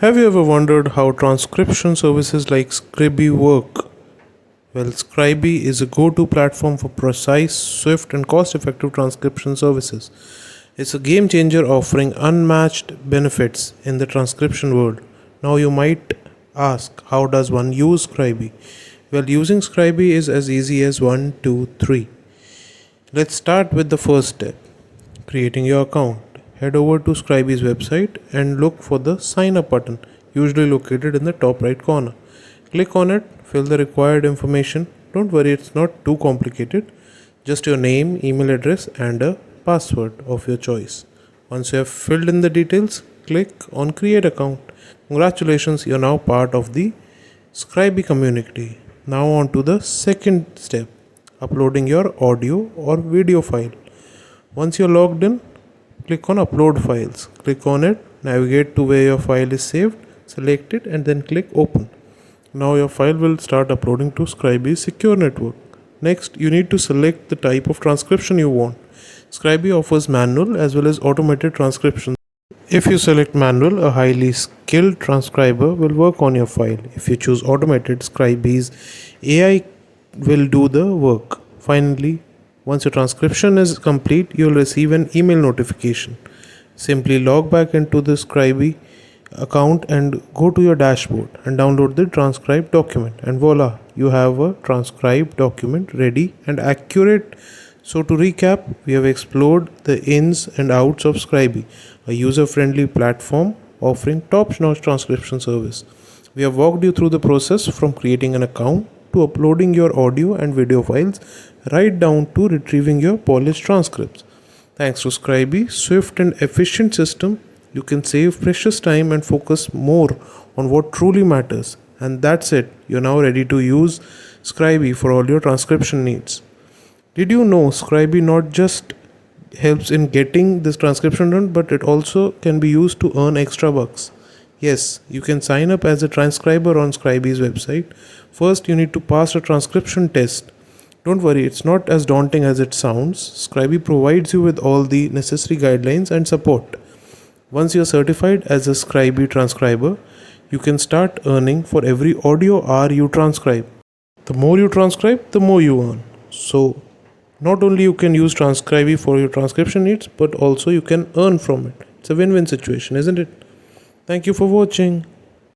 Have you ever wondered how transcription services like Scribie work? Well, Scribie is a go to platform for precise, swift, and cost effective transcription services. It's a game changer offering unmatched benefits in the transcription world. Now, you might ask, how does one use Scribie? Well, using Scribie is as easy as 1, 2, 3. Let's start with the first step, creating your account. Head over to Scribie's website and look for the sign up button, usually located in the top right corner. Click on it, fill the required information. Don't worry, it's not too complicated. Just your name, email address, and a password of your choice. Once you have filled in the details, click on create account. Congratulations, you're now part of the Scribie community. Now on to the second step, uploading your audio or video file. Once you're logged in, click on upload files. Click on it, navigate to where your file is saved, select it, and then click open. Now your file will start uploading to Scribie's secure network. Next, you need to select the type of transcription you want. Scribie offers manual as well as automated transcription. If you select manual, a highly skilled transcriber will work on your file. If you choose automated, Scribie's AI will do the work. Finally, once your transcription is complete, you will receive an email notification. Simply log back into the Scribie account and go to your dashboard and download the transcribed document, and voila, you have a transcribed document ready and accurate. So to recap, we have explored the ins and outs of Scribie, a user-friendly platform offering top-notch transcription service. We have walked you through the process from creating an account to uploading your audio and video files, right down to retrieving your polished transcripts. Thanks to Scribie's swift and efficient system, you can save precious time and focus more on what truly matters. And that's it. You're now ready to use Scribie for all your transcription needs. Did you know Scribie not just helps in getting this transcription done, but it also can be used to earn extra bucks? Yes, you can sign up as a transcriber on Scribie's website. First, you need to pass a transcription test. Don't worry, it's not as daunting as it sounds. Scribie provides you with all the necessary guidelines and support. Once you're certified as a Scribie transcriber, you can start earning for every audio hour you transcribe. The more you transcribe, the more you earn. So, not only you can use Scribie for your transcription needs, but also you can earn from it. It's a win-win situation, isn't it? Thank you for watching.